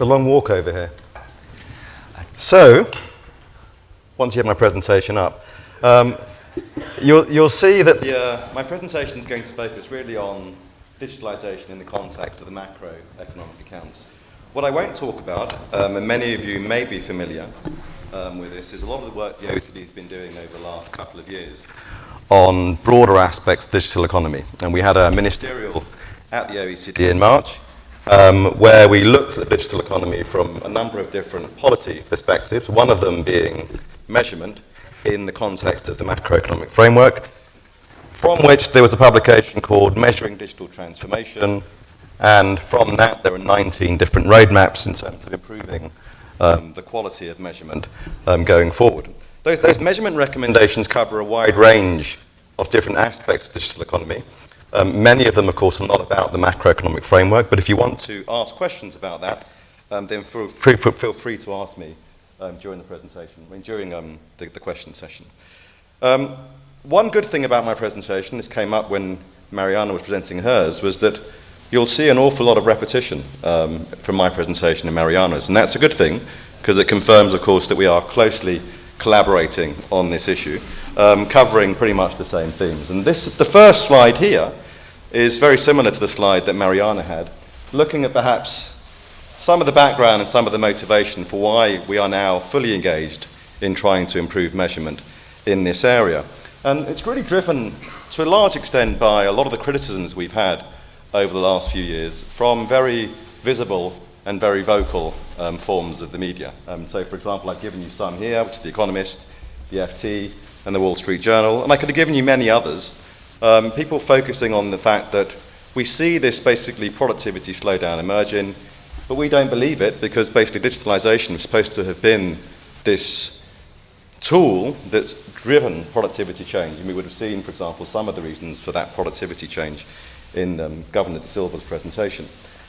It's a long walk over here. So, once you have my presentation up, you'll see that my presentation is going to focus really on digitalization in the context of the macroeconomic accounts. What I won't talk about, and many of you may be familiar with this, is a lot of the work the OECD has been doing over the last couple of years on broader aspects of digital economy. And we had a ministerial at the OECD in March, where we looked at the digital economy from a number of different policy perspectives, one of them being measurement in the context of the macroeconomic framework, from which there was a publication called Measuring Digital Transformation, and from that there are 19 different roadmaps in terms of improving the quality of measurement going forward. Those measurement recommendations cover a wide range of different aspects of the digital economy. Many of them, of course, are not about the macroeconomic framework, but if you want to ask questions about that, then feel free to ask me during the presentation, during the question session. One good thing about my presentation, this came up when Mariana was presenting hers, was that you'll see an awful lot of repetition from my presentation and Mariana's, and that's a good thing, because it confirms, of course, that we are closely collaborating on this issue, covering pretty much the same themes. And the first slide here is very similar to the slide that Mariana had, looking at perhaps some of the background and some of the motivation for why we are now fully engaged in trying to improve measurement in this area. And it's really driven to a large extent by a lot of the criticisms we've had over the last few years from very visible and very vocal forms of the media. So, for example, I've given you some here, which is The Economist, the FT, and the Wall Street Journal, and I could have given you many others. People focusing on the fact that we see this basically productivity slowdown emerging, but we don't believe it because basically digitalization was supposed to have been this tool that's driven productivity change. And we would have seen, for example, some of the reasons for that productivity change in Governor De Silva's presentation.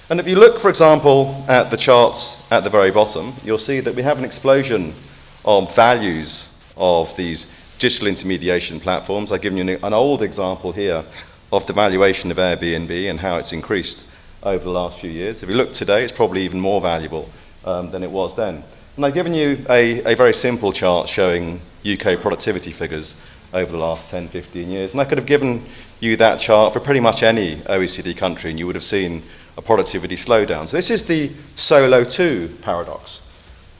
And if you look, for example, at the charts at the very bottom, you'll see that we have an explosion of values of these digital intermediation platforms. I've given you an old example here of the valuation of Airbnb and how it's increased over the last few years. If you look today, it's probably even more valuable than it was then. And I've given you a very simple chart showing UK productivity figures over the last 10, 15 years. And I could have given you that chart for pretty much any OECD country, and you would have seen a productivity slowdown. So this is the solo 2 paradox.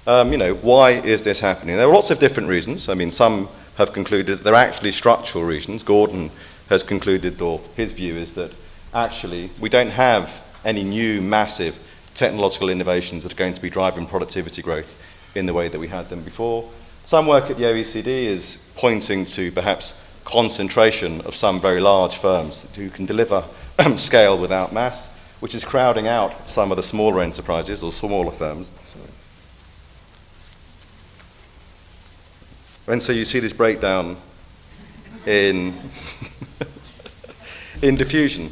Why is this happening? There are lots of different reasons. I mean, some have concluded that they're actually structural reasons. Gordon has concluded, or his view is that actually we don't have any new massive technological innovations that are going to be driving productivity growth in the way that we had them before. Some work at the OECD is pointing to perhaps concentration of some very large firms who can deliver scale without mass, which is crowding out some of the smaller enterprises or smaller firms. And so you see this breakdown in in diffusion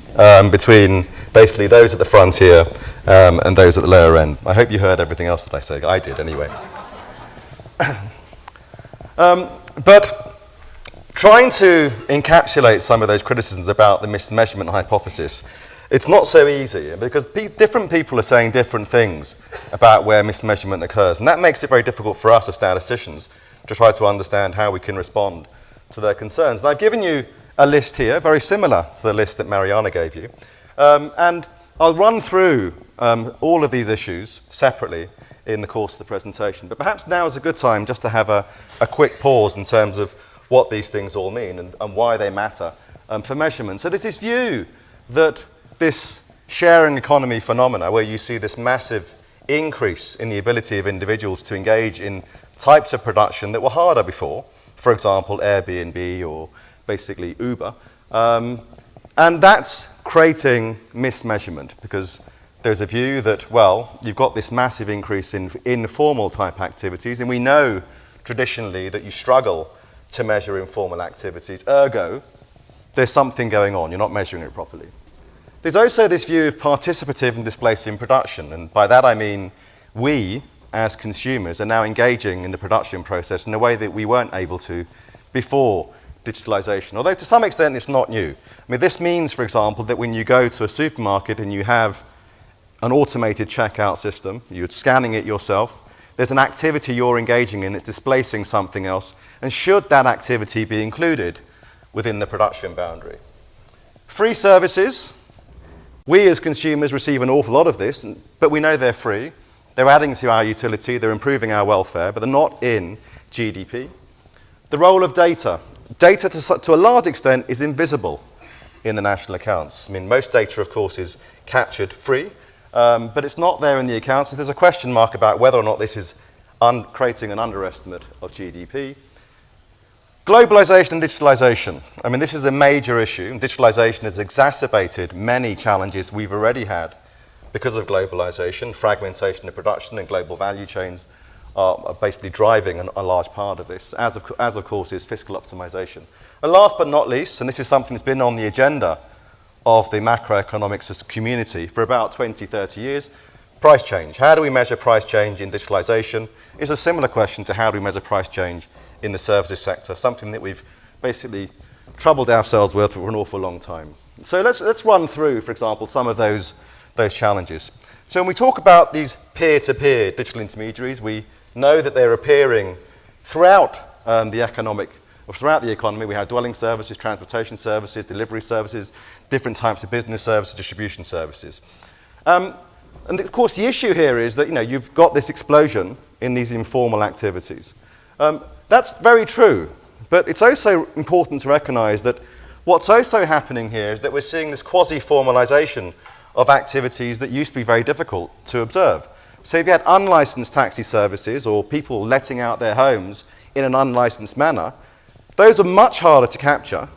between basically those at the frontier and those at the lower end. I hope you heard everything else that I said. I did anyway. But trying to encapsulate some of those criticisms about the mismeasurement hypothesis, it's not so easy because different people are saying different things about where mismeasurement occurs, and that makes it very difficult for us as statisticians to try to understand how we can respond to their concerns. And I've given you a list here, very similar to the list that Mariana gave you, and I'll run through all of these issues separately in the course of the presentation, but perhaps now is a good time just to have a quick pause in terms of what these things all mean and why they matter for measurement. So there's this view that this sharing economy phenomena, where you see this massive increase in the ability of individuals to engage in types of production that were harder before, for example, Airbnb or basically Uber, and that's creating mismeasurement because there's a view that, well, you've got this massive increase in informal type activities, and we know traditionally that you struggle to measure informal activities, ergo, there's something going on, you're not measuring it properly. There's also this view of participative and displacing production, and by that I mean we, as consumers, are now engaging in the production process in a way that we weren't able to before digitalization, although to some extent it's not new. I mean, this means, for example, that when you go to a supermarket and you have an automated checkout system. You're scanning it yourself. There's an activity you're engaging in that's displacing something else. And should that activity be included within the production boundary? Free services. We as consumers receive an awful lot of this, but we know they're free. They're adding to our utility. They're improving our welfare, but they're not in GDP. The role of data. Data, to a large extent, is invisible in the national accounts. I mean, most data, of course, is captured free, but it's not there in the accounts. There's a question mark about whether or not this is creating an underestimate of GDP. Globalization and digitalization. I mean, this is a major issue. Digitalization has exacerbated many challenges we've already had because of globalization. Fragmentation of production and global value chains are basically driving a large part of this, as of course is fiscal optimization. And last but not least, and this is something that's been on the agenda of the macroeconomics community for about 20, 30 years, price change. How do we measure price change in digitalization? Is a similar question to how do we measure price change in the services sector, something that we've basically troubled ourselves with for an awful long time. So let's run through, for example, some of those challenges. So when we talk about these peer-to-peer digital intermediaries, we know that they're appearing throughout throughout the economy. We have dwelling services, transportation services, delivery services, different types of business services, distribution services. And of course, the issue here is that you've got this explosion in these informal activities. That's very true, but it's also important to recognize that what's also happening here is that we're seeing this quasi-formalization of activities that used to be very difficult to observe. So if you had unlicensed taxi services or people letting out their homes in an unlicensed manner, those are much harder to capture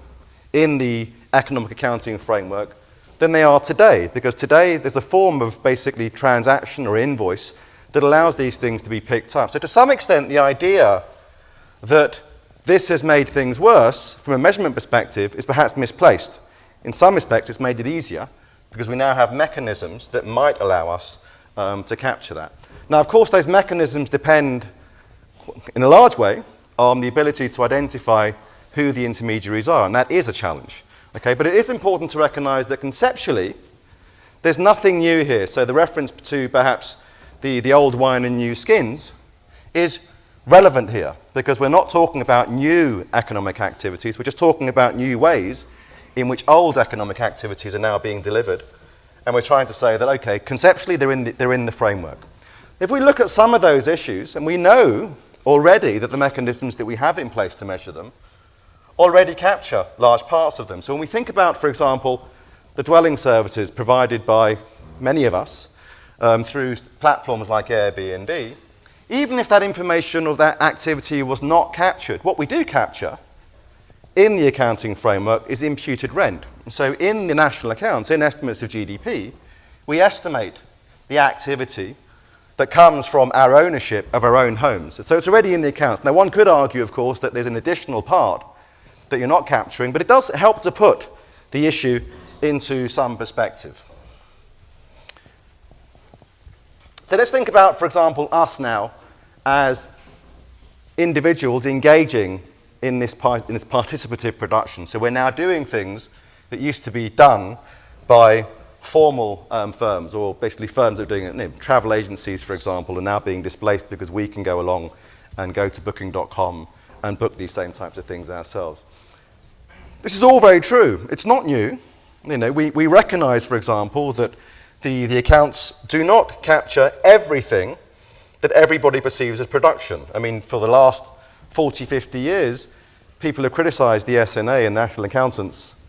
in the economic accounting framework than they are today, because today there's a form of basically transaction or invoice that allows these things to be picked up. So to some extent, the idea that this has made things worse from a measurement perspective is perhaps misplaced. In some respects, it's made it easier because we now have mechanisms that might allow us to capture that. Now, of course, those mechanisms depend in a large way on the ability to identify who the intermediaries are, and that is a challenge. Okay, but it is important to recognize that conceptually, there's nothing new here. So the reference to perhaps the old wine and new skins is relevant here, because we're not talking about new economic activities, we're just talking about new ways in which old economic activities are now being delivered. And we're trying to say that, okay, conceptually they're in the framework. If we look at some of those issues, and we know already that the mechanisms that we have in place to measure them already capture large parts of them. So when we think about, for example, the dwelling services provided by many of us through platforms like Airbnb, even if that information or that activity was not captured, what we do capture in the accounting framework is imputed rent. So in the national accounts, in estimates of GDP, we estimate the activity that comes from our ownership of our own homes. So it's already in the accounts. Now, one could argue, of course, that there's an additional part that you're not capturing, but it does help to put the issue into some perspective. So let's think about, for example, us now as individuals engaging in this participative production. So we're now doing things that used to be done by formal firms, or basically firms that are doing it. Travel agencies, for example, are now being displaced because we can go along and go to booking.com and book these same types of things ourselves. This is all very true. It's not new. We recognize, for example, that the accounts do not capture everything that everybody perceives as production. I mean, for the last 40, 50 years, people have criticized the SNA and national accountants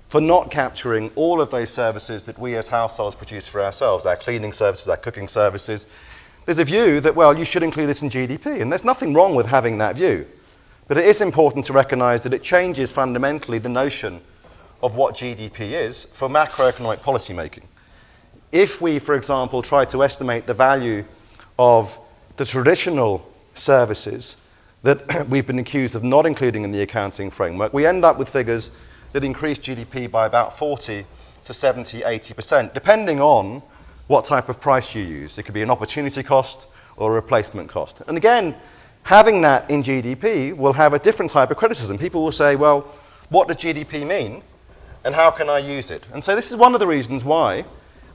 for not capturing all of those services that we as households produce for ourselves, our cleaning services, our cooking services. There's a view that, well, you should include this in GDP, and there's nothing wrong with having that view. But it is important to recognize that it changes fundamentally the notion of what GDP is for macroeconomic policy making. If we, for example, try to estimate the value of the traditional services that we've been accused of not including in the accounting framework, we end up with figures that increase GDP by about 40 to 70, 80%, depending on what type of price you use. It could be an opportunity cost or a replacement cost. And again, having that in GDP will have a different type of criticism. People will say, well, what does GDP mean and how can I use it? And so this is one of the reasons why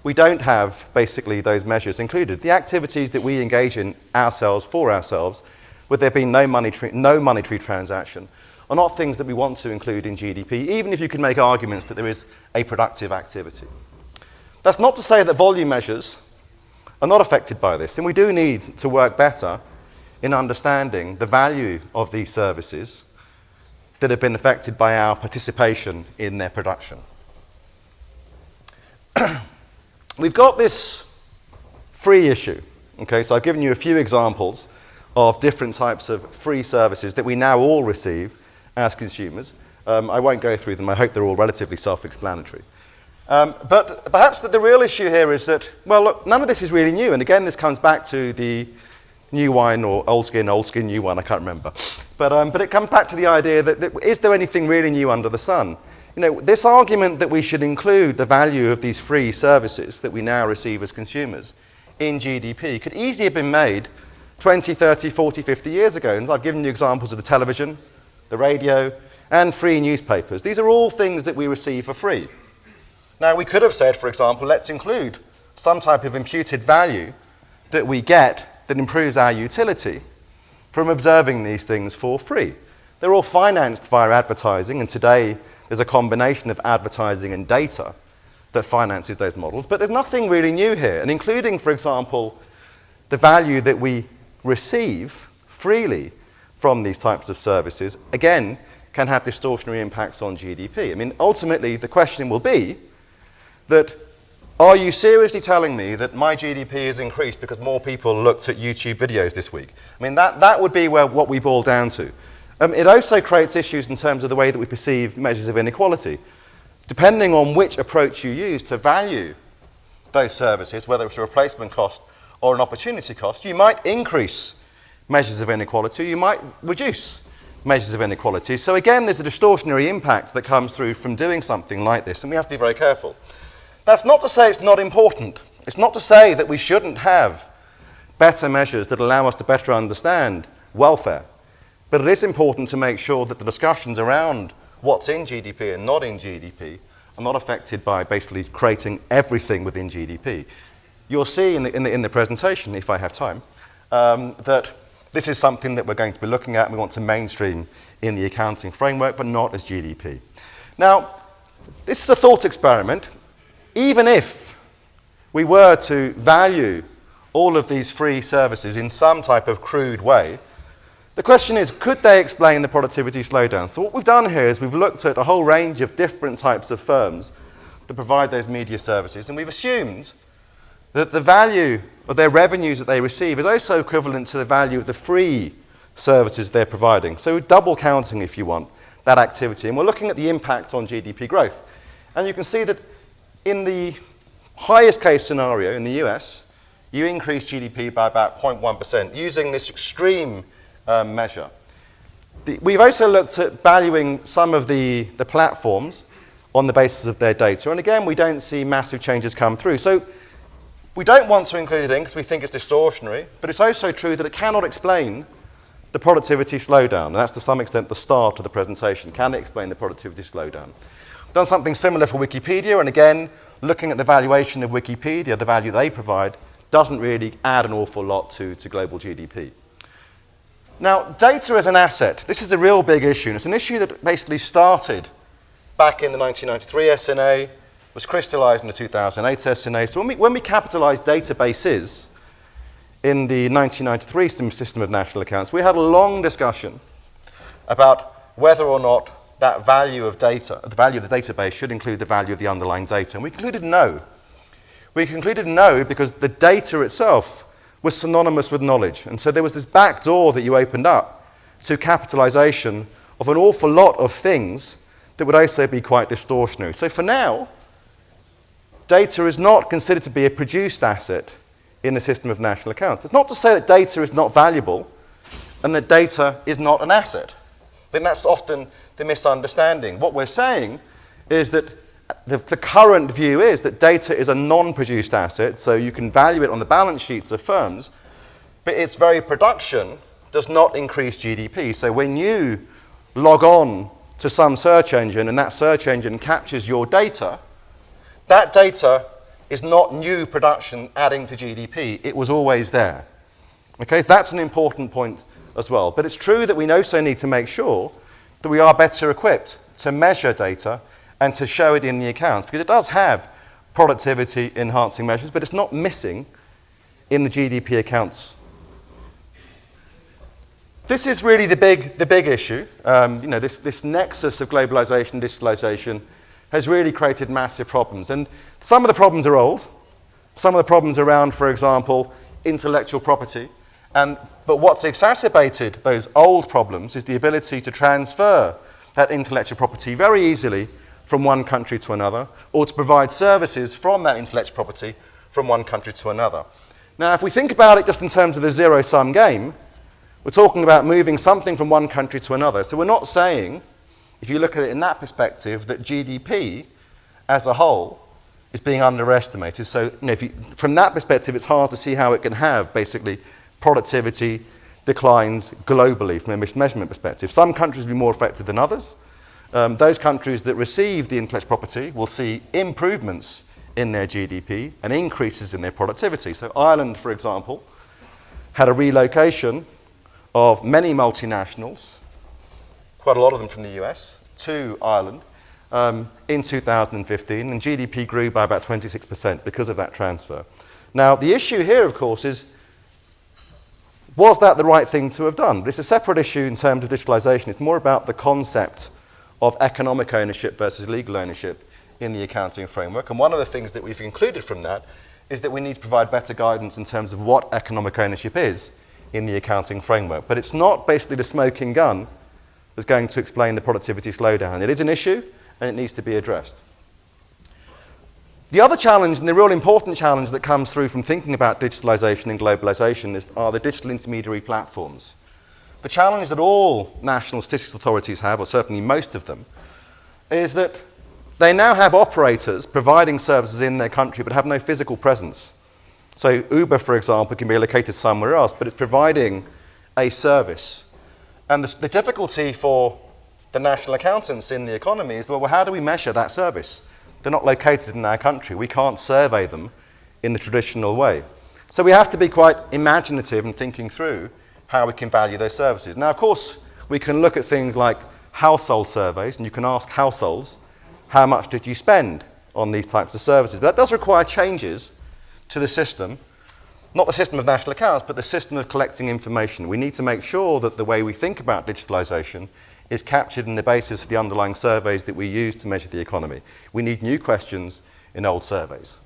we don't have basically those measures included. The activities that we engage in ourselves for ourselves, with there being no monetary transaction, are not things that we want to include in GDP, even if you can make arguments that there is a productive activity. That's not to say that volume measures are not affected by this, and we do need to work better in understanding the value of these services that have been affected by our participation in their production. We've got this free issue. Okay, so I've given you a few examples of different types of free services that we now all receive as consumers. I won't go through them. I hope they're all relatively self-explanatory. But perhaps the real issue here is that, well, look, none of this is really new. And again, this comes back to the new wine or old skin, new wine, I can't remember. But it comes back to the idea that is there anything really new under the sun? You know, this argument that we should include the value of these free services that we now receive as consumers in GDP could easily have been made 20, 30, 40, 50 years ago. And I've given you examples of the television, the radio, and free newspapers. These are all things that we receive for free. Now, we could have said, for example, let's include some type of imputed value that we get that improves our utility from observing these things for free. They're all financed via advertising, and today there's a combination of advertising and data that finances those models. But there's nothing really new here, and including, for example, the value that we receive freely from these types of services, again, can have distortionary impacts on GDP. I mean, ultimately, the question will be that, are you seriously telling me that my GDP has increased because more people looked at YouTube videos this week? I mean, that would be what we boil down to. It also creates issues in terms of the way that we perceive measures of inequality. Depending on which approach you use to value those services, whether it's a replacement cost or an opportunity cost, you might increase measures of inequality, you might reduce measures of inequality. So again, there's a distortionary impact that comes through from doing something like this, and we have to be very careful. That's not to say it's not important. It's not to say that we shouldn't have better measures that allow us to better understand welfare. But it is important to make sure that the discussions around what's in GDP and not in GDP are not affected by basically creating everything within GDP. You'll see in the presentation, if I have time, that this is something that we're going to be looking at and we want to mainstream in the accounting framework, but not as GDP. Now, this is a thought experiment. Even if we were to value all of these free services in some type of crude way, the question is, could they explain the productivity slowdown? So what we've done here is we've looked at a whole range of different types of firms that provide those media services, and we've assumed that the value of their revenues that they receive is also equivalent to the value of the free services they're providing. So we're double counting, if you want, that activity. And we're looking at the impact on GDP growth. And you can see that in the highest case scenario in the US, you increase GDP by about 0.1% using this extreme measure. We've also looked at valuing some of the platforms on the basis of their data. And again, we don't see massive changes come through. So we don't want to include it in because we think it's distortionary, but it's also true that it cannot explain the productivity slowdown. And that's to some extent the start of the presentation. Can it explain the productivity slowdown? We've done something similar for Wikipedia, and again, looking at the valuation of Wikipedia, the value they provide, doesn't really add an awful lot to global GDP. Now, data as an asset, this is a real big issue, and it's an issue that basically started back in the 1993 SNA, was crystallized in the 2008 SNA. So when we capitalized databases in the 1993 system of national accounts, we had a long discussion about whether or not that value of data, the value of the database, should include the value of the underlying data. And we concluded no. We concluded no because the data itself was synonymous with knowledge. And so there was this back door that you opened up to capitalization of an awful lot of things that would also be quite distortionary. So for now, data is not considered to be a produced asset in the system of national accounts. It's not to say that data is not valuable and that data is not an asset. Then that's often the misunderstanding. What we're saying is that the current view is that data is a non-produced asset, so you can value it on the balance sheets of firms, but its very production does not increase GDP. So when you log on to some search engine and that search engine captures your data, that data is not new production adding to GDP. It was always there. Okay, so that's an important point as well. But it's true that we also need to make sure that we are better equipped to measure data and to show it in the accounts, because it does have productivity enhancing measures, but it's not missing in the GDP accounts. This is really the big issue. This nexus of globalization, digitalization has really created massive problems. And some of the problems are old. Some of the problems around, for example, intellectual property. But what's exacerbated those old problems is the ability to transfer that intellectual property very easily from one country to another, or to provide services from that intellectual property from one country to another. Now, if we think about it just in terms of the zero-sum game, we're talking about moving something from one country to another. So we're not saying, if you look at it in that perspective, that GDP as a whole is being underestimated. So from that perspective, it's hard to see how it can have basically productivity declines globally from a mismeasurement perspective. Some countries will be more affected than others. Those countries that receive the intellectual property will see improvements in their GDP and increases in their productivity. So Ireland, for example, had a relocation of many multinationals, quite a lot of them from the US, to Ireland in 2015, and GDP grew by about 26% because of that transfer. Now, the issue here, of course, is, was that the right thing to have done? But it's a separate issue in terms of digitalization. It's more about the concept of economic ownership versus legal ownership in the accounting framework. And one of the things that we've included from that is that we need to provide better guidance in terms of what economic ownership is in the accounting framework. But it's not basically the smoking gun that's going to explain the productivity slowdown. It is an issue, and it needs to be addressed. The other challenge, and the real important challenge that comes through from thinking about digitalization and globalization are the digital intermediary platforms. The challenge that all national statistics authorities have, or certainly most of them, is that they now have operators providing services in their country but have no physical presence. So Uber, for example, can be located somewhere else, but it's providing a service. And the difficulty for the national accountants in the economy is, well, how do we measure that service? They're not located in our country. We can't survey them in the traditional way. So we have to be quite imaginative in thinking through how we can value those services. Now, of course, we can look at things like household surveys, and you can ask households, how much did you spend on these types of services? But that does require changes to the system, not the system of national accounts, but the system of collecting information. We need to make sure that the way we think about digitalization is captured in the basis of the underlying surveys that we use to measure the economy. We need new questions in old surveys.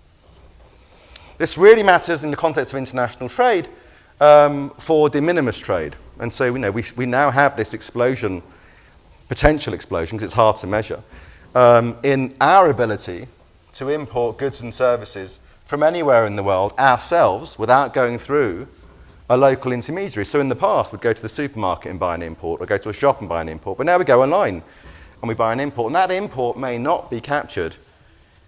This really matters in the context of international trade for de minimis trade. And so we now have this explosion, potential explosion, because it's hard to measure, in our ability to import goods and services from anywhere in the world ourselves without going through a local intermediary. So in the past, we'd go to the supermarket and buy an import, or go to a shop and buy an import. But now we go online and we buy an import. And that import may not be captured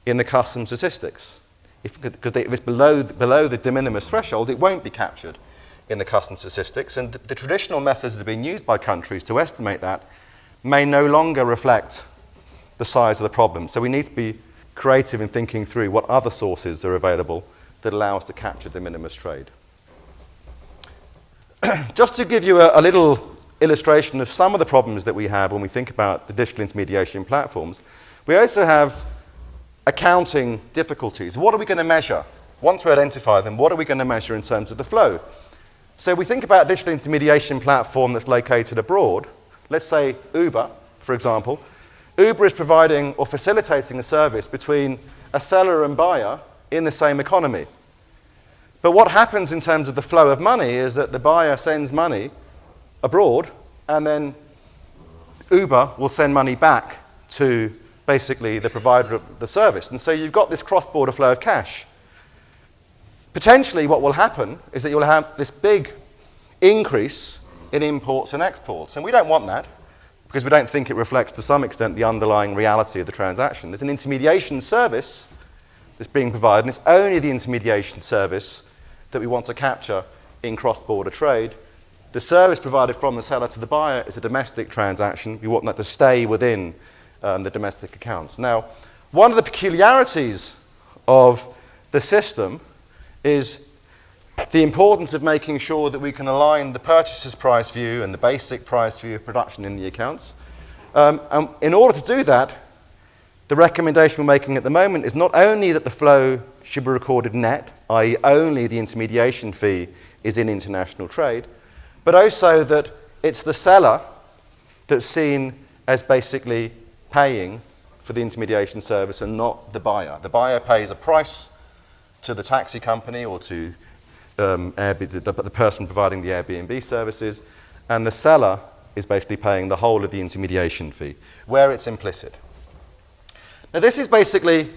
in the customs statistics. Because if it's below the de minimis threshold, it won't be captured in the customs statistics. And the traditional methods that are being used by countries to estimate that may no longer reflect the size of the problem. So we need to be creative in thinking through what other sources are available that allow us to capture de minimis trade. Just to give you a little illustration of some of the problems that we have when we think about the digital intermediation platforms, we also have accounting difficulties. What are we going to measure? Once we identify them, what are we going to measure in terms of the flow? So we think about a digital intermediation platform that's located abroad. Let's say Uber, for example. Uber is providing or facilitating a service between a seller and buyer in the same economy. But what happens in terms of the flow of money is that the buyer sends money abroad, and then Uber will send money back to basically the provider of the service. And so you've got this cross-border flow of cash. Potentially what will happen is that you'll have this big increase in imports and exports. And we don't want that, because we don't think it reflects to some extent the underlying reality of the transaction. There's an intermediation service that's being provided, and it's only the intermediation service that we want to capture in cross-border trade. The service provided from the seller to the buyer is a domestic transaction. We want that to stay within the domestic accounts. Now, one of the peculiarities of the system is the importance of making sure that we can align the purchaser's price view and the basic price view of production in the accounts. And in order to do that, the recommendation we're making at the moment is not only that the flow should be recorded net, i.e. only the intermediation fee is in international trade, but also that it's the seller that's seen as basically paying for the intermediation service and not the buyer. The buyer pays a price to the taxi company or to the person providing the Airbnb services, and the seller is basically paying the whole of the intermediation fee, where it's implicit. Now, this is basically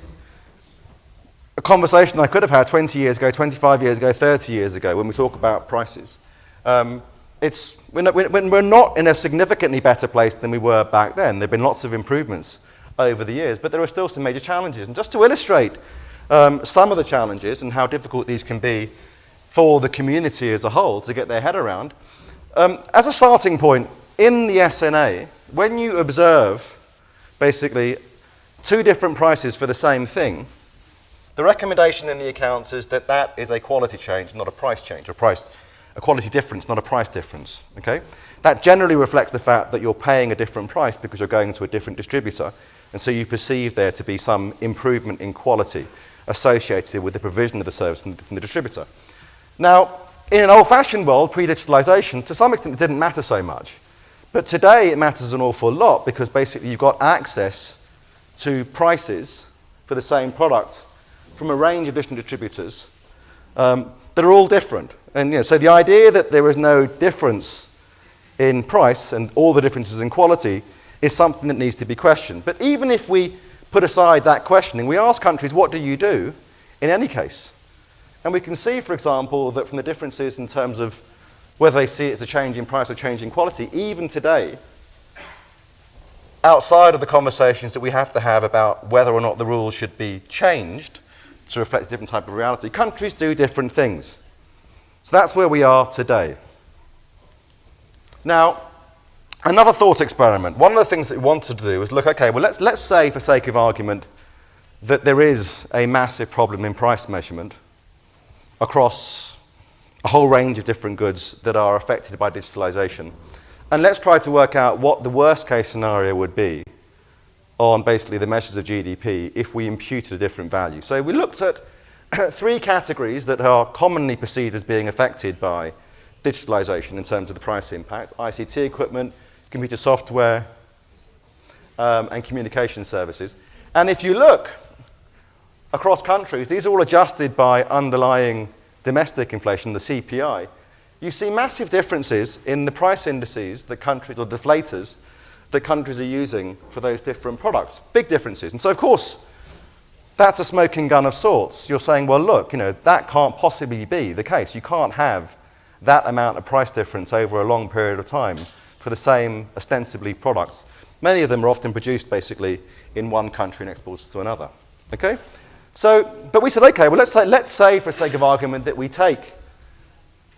a conversation I could have had 20 years ago, 25 years ago, 30 years ago when we talk about prices. We're not in a significantly better place than we were back then. There have been lots of improvements over the years, but there are still some major challenges. And just to illustrate some of the challenges and how difficult these can be for the community as a whole to get their head around, as a starting point, in the SNA, when you observe basically two different prices for the same thing, the recommendation in the accounts is that that is a quality change, not a price change, a quality difference, not a price difference. Okay? That generally reflects the fact that you're paying a different price because you're going to a different distributor, and so you perceive there to be some improvement in quality associated with the provision of the service from the distributor. Now, in an old-fashioned world, pre-digitalization, to some extent it didn't matter so much. But today it matters an awful lot because basically you've got access to prices for the same product from a range of different distributors that are all different. And so the idea that there is no difference in price and all the differences in quality is something that needs to be questioned. But even if we put aside that questioning, we ask countries, what do you do in any case? And we can see, for example, that from the differences in terms of whether they see it as a change in price or change in quality, even today, outside of the conversations that we have to have about whether or not the rules should be changed to reflect a different type of reality, countries do different things. So that's where we are today. Now, another thought experiment. One of the things that we wanted to do was look, okay, well, let's say, for sake of argument, that there is a massive problem in price measurement across a whole range of different goods that are affected by digitalization. And let's try to work out what the worst case scenario would be on basically the measures of GDP if we imputed a different value. So we looked at three categories that are commonly perceived as being affected by digitalization in terms of the price impact: ICT equipment, computer software, and communication services. And if you look across countries, these are all adjusted by underlying domestic inflation, the CPI. You see massive differences in the price indices that countries, or deflators, that countries are using for those different products. Big differences. And so, of course, that's a smoking gun of sorts. You're saying, well, look, that can't possibly be the case. You can't have that amount of price difference over a long period of time for the same, ostensibly, products. Many of them are often produced, basically, in one country and exported to another. Okay? So, but we said, okay, well, let's say, for sake of argument, that we take,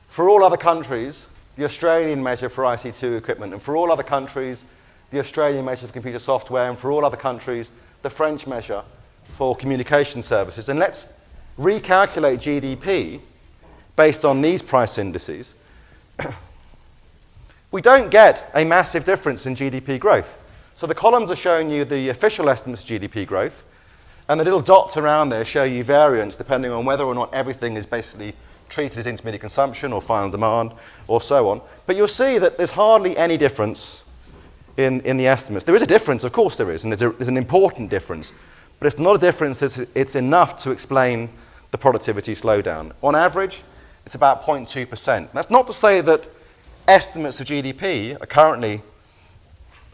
for all other countries, the Australian measure for ICT equipment, and for all other countries, the Australian measure for computer software, and for all other countries, the French measure for communication services. And let's recalculate GDP based on these price indices. We don't get a massive difference in GDP growth. So the columns are showing you the official estimates of GDP growth, and the little dots around there show you variance depending on whether or not everything is basically treated as intermediate consumption or final demand or so on. But you'll see that there's hardly any difference in the estimates. There is a difference, of course there is, and there's an important difference. But it's not a difference it's enough to explain the productivity slowdown. On average, it's about 0.2%. That's not to say that estimates of GDP are currently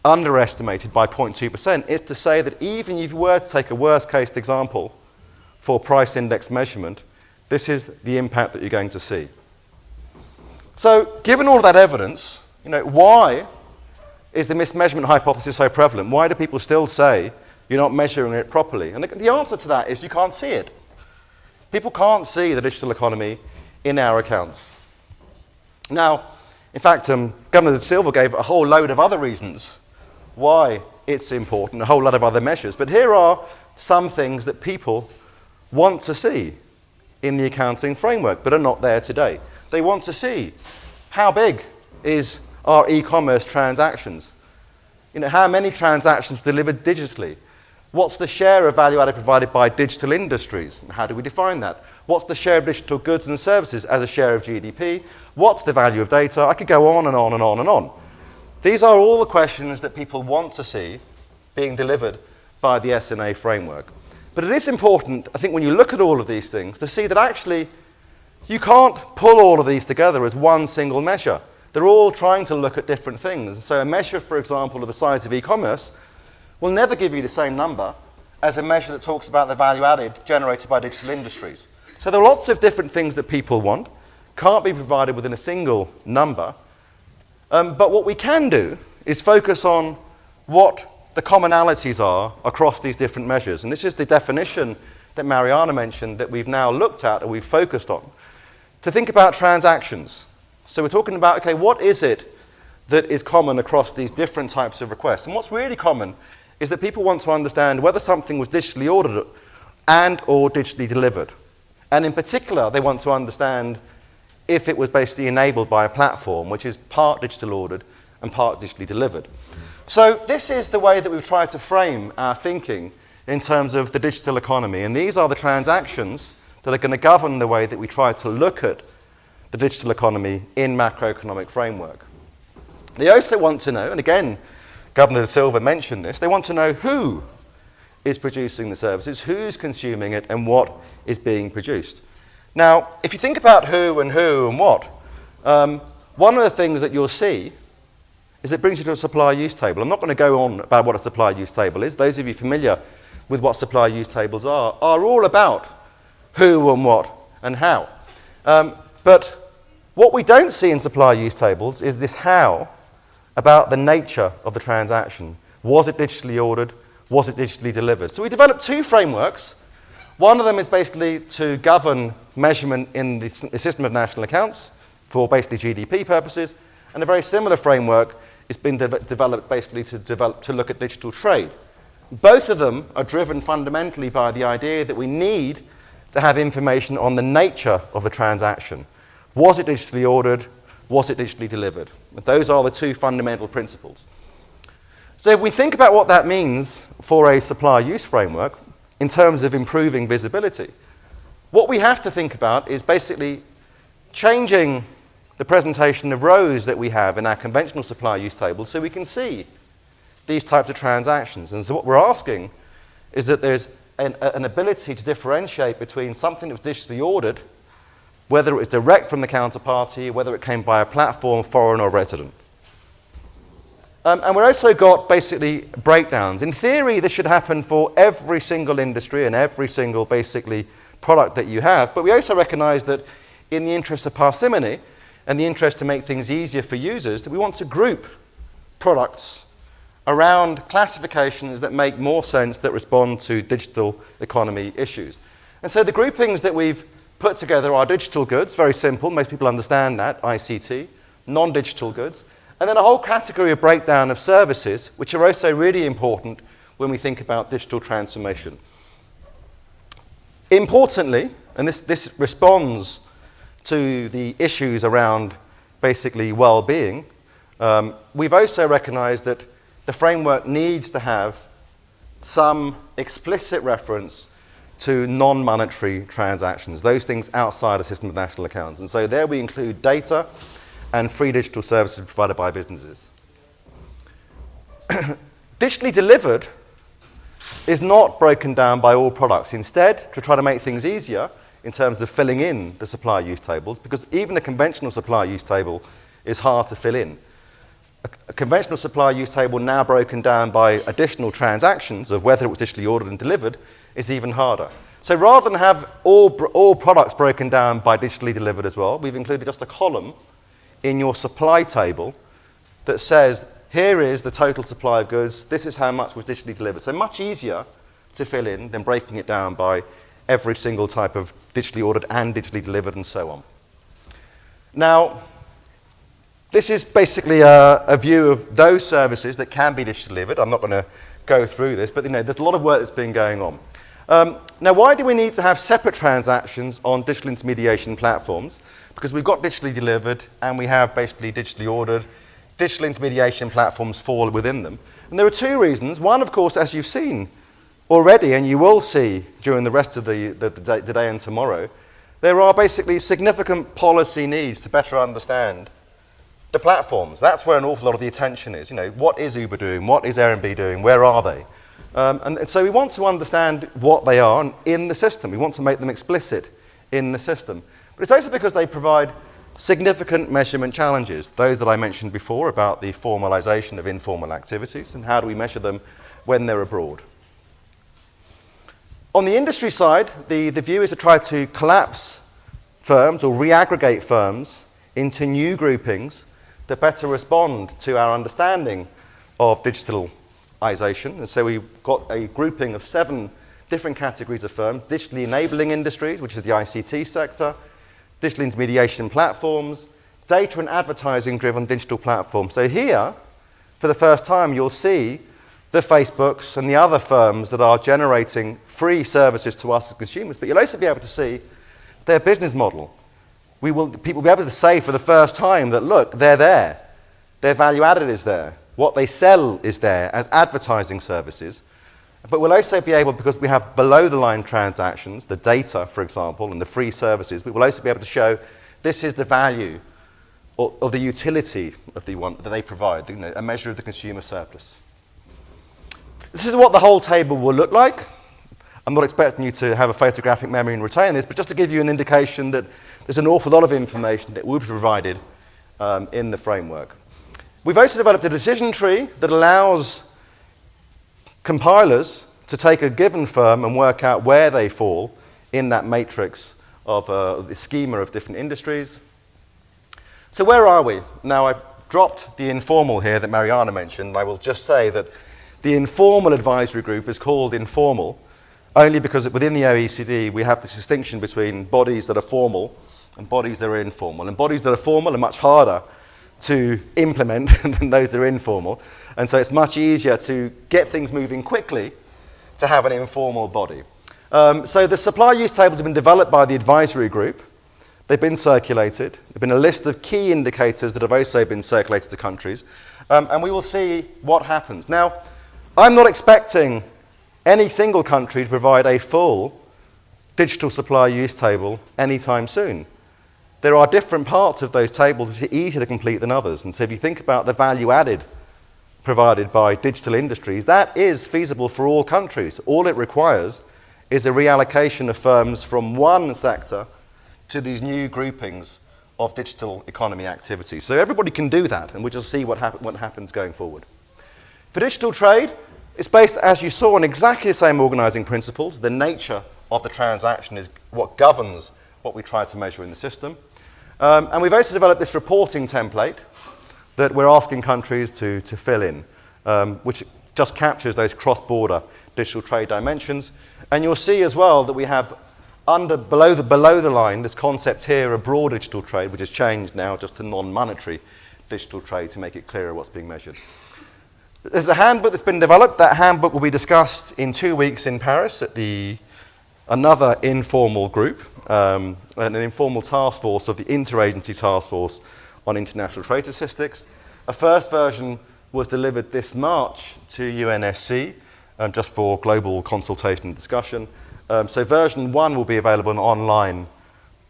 underestimated by 0.2%. It's to say that even if you were to take a worst-case example for price index measurement, this is the impact that you're going to see. So, given all of that evidence, why is the mismeasurement hypothesis so prevalent? Why do people still say you're not measuring it properly? And the answer to that is you can't see it. People can't see the digital economy in our accounts. Now, in fact, Governor De Silva gave a whole load of other reasons why it's important, a whole lot of other measures. But here are some things that people want to see in the accounting framework, but are not there today. They want to see how big is our e-commerce transactions. How many transactions delivered digitally? What's the share of value added provided by digital industries? How do we define that? What's the share of digital goods and services as a share of GDP? What's the value of data? I could go on and on and on and on. These are all the questions that people want to see being delivered by the S&A framework. But it is important, I think, when you look at all of these things, to see that actually you can't pull all of these together as one single measure. They're all trying to look at different things. So a measure, for example, of the size of e-commerce will never give you the same number as a measure that talks about the value added generated by digital industries. So there are lots of different things that people want, can't be provided within a single number. But what we can do is focus on what the commonalities are across these different measures. And this is the definition that Mariana mentioned that we've now looked at and we've focused on. To think about transactions. So we're talking about, okay, what is it that is common across these different types of requests? And what's really common is that people want to understand whether something was digitally ordered and or digitally delivered. And in particular, they want to understand if it was basically enabled by a platform, which is part digital ordered and part digitally delivered. So this is the way that we've tried to frame our thinking in terms of the digital economy. And these are the transactions that are going to govern the way that we try to look at the digital economy in macroeconomic framework. They also want to know, and again, Governor De Silva mentioned this, they want to know who is producing the services, who's consuming it, and what is being produced. Now, if you think about who and what, one of the things that you'll see is it brings you to a supply use table. I'm not going to go on about what a supply use table is. Those of you familiar with what supply use tables are all about who and what and how. But what we don't see in supply use tables is this how about the nature of the transaction. Was it digitally ordered? Was it digitally delivered? So we developed two frameworks. One of them is basically to govern measurement in the system of national accounts for basically GDP purposes, and a very similar framework has been developed basically to look at digital trade. Both of them are driven fundamentally by the idea that we need to have information on the nature of the transaction. Was it digitally ordered? Was it digitally delivered? But those are the two fundamental principles. So if we think about what that means for a supply use framework in terms of improving visibility, what we have to think about is basically changing the presentation of rows that we have in our conventional supply use tables so we can see these types of transactions. And so what we're asking is that there's an ability to differentiate between something that was digitally ordered, whether it was direct from the counterparty, whether it came via platform, foreign or resident. And we've also got basically breakdowns. In theory, this should happen for every single industry and every single basically product that you have, but we also recognize that in the interest of parsimony and the interest to make things easier for users, that we want to group products around classifications that make more sense, that respond to digital economy issues. And so the groupings that we've put together are digital goods, very simple, most people understand that, ICT, non-digital goods, and then a whole category of breakdown of services, which are also really important when we think about digital transformation. Importantly, and this responds to the issues around basically well-being, we've also recognized that the framework needs to have some explicit reference to non-monetary transactions, those things outside the system of national accounts. And so there we include data and free digital services provided by businesses. Digitally delivered is not broken down by all products. Instead, to try to make things easier in terms of filling in the supply use tables, because even a conventional supply use table is hard to fill in. A conventional supply use table now broken down by additional transactions of whether it was digitally ordered and delivered is even harder. So rather than have all products broken down by digitally delivered as well, we've included just a column in your supply table that says, here is the total supply of goods, this is how much was digitally delivered. So much easier to fill in than breaking it down by every single type of digitally ordered and digitally delivered and so on. Now, this is basically a view of those services that can be digitally delivered. I'm not going to go through this, but there's a lot of work that's been going on. Now, why do we need to have separate transactions on digital intermediation platforms? Because we've got digitally delivered and we have basically digitally ordered. Digital intermediation platforms fall within them. And there are two reasons. One, of course, as you've seen already, and you will see during the rest of the day and tomorrow, there are basically significant policy needs to better understand the platforms. That's where an awful lot of the attention is. You know, what is Uber doing? What is Airbnb doing? Where are they? And so we want to understand what they are in the system. We want to make them explicit in the system. But it's also because they provide significant measurement challenges, those that I mentioned before about the formalization of informal activities and how do we measure them when they're abroad. On the industry side, the view is to try to collapse firms or reaggregate firms into new groupings that better respond to our understanding of digitalization. And so we've got a grouping of 7 different categories of firms: digitally enabling industries, which is the ICT sector, digital intermediation platforms, data and advertising-driven digital platforms. So here, for the first time, you'll see the Facebooks and the other firms that are generating free services to us as consumers, but you'll also be able to see their business model. People will be able to say for the first time that, look, they're there. Their value added is there. What they sell is there as advertising services. But we'll also be able, because we have below-the-line transactions, the data, for example, and the free services, we will also be able to show this is the value of the utility of the one that they provide, you know, a measure of the consumer surplus. This is what the whole table will look like. I'm not expecting you to have a photographic memory and retain this, but just to give you an indication that there's an awful lot of information that will be provided in the framework. We've also developed a decision tree that allows compilers to take a given firm and work out where they fall in that matrix of the schema of different industries. So where are we? Now, I've dropped the informal here that Mariana mentioned. I will just say that the informal advisory group is called informal only because within the OECD we have this distinction between bodies that are formal and bodies that are informal. And bodies that are formal are much harder to implement than those that are informal. And so it's much easier to get things moving quickly to have an informal body. So the supply use tables have been developed by the advisory group. They've been circulated. There have been a list of key indicators that have also been circulated to countries. And we will see what happens. Now, I'm not expecting any single country to provide a full digital supply use table anytime soon. There are different parts of those tables which are easier to complete than others. And so if you think about the value added provided by digital industries, that is feasible for all countries. All it requires is a reallocation of firms from one sector to these new groupings of digital economy activities. So everybody can do that, and we'll just see what happens going forward. For digital trade, it's based, as you saw, on exactly the same organizing principles. The nature of the transaction is what governs what we try to measure in the system. And we've also developed this reporting template that we're asking countries to fill in, which just captures those cross-border digital trade dimensions. And you'll see as well that we have below the line this concept here of broad digital trade, which has changed now just to non-monetary digital trade to make it clearer what's being measured. There's a handbook that's been developed. That handbook will be discussed in 2 weeks in Paris at another informal group, an informal task force of the Interagency Task Force on International Trade Statistics. A first version was delivered this March to UNSC, just for global consultation and discussion. So version 1 will be available online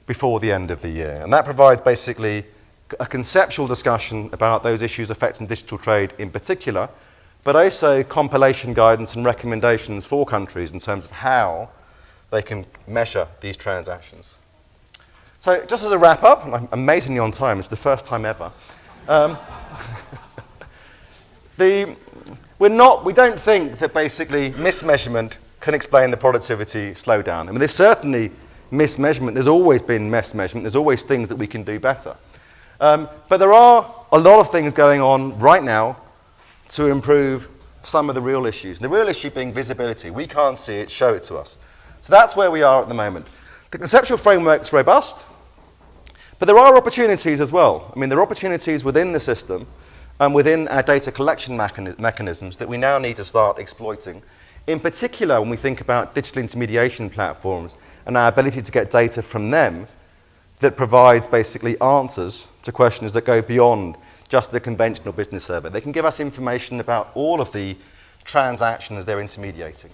before the end of the year. And that provides basically a conceptual discussion about those issues affecting digital trade in particular, but also compilation guidance and recommendations for countries in terms of how they can measure these transactions. So just as a wrap up, and I'm amazingly on time, it's the first time ever. We don't think that basically mismeasurement can explain the productivity slowdown. I mean, there's certainly mismeasurement, there's always been mismeasurement, there's always things that we can do better. But there are a lot of things going on right now to improve some of the real issues. The real issue being visibility. We can't see it, show it to us. So that's where we are at the moment. The conceptual framework is robust, but there are opportunities as well. I mean, there are opportunities within the system and within our data collection mechanisms that we now need to start exploiting In particular, when we think about digital intermediation platforms and our ability to get data from them that provides basically answers to questions that go beyond just the conventional business survey. They can give us information about all of the transactions they're intermediating.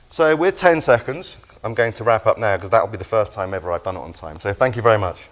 So with 10 seconds, I'm going to wrap up now because that will be the first time ever I've done it on time. So thank you very much.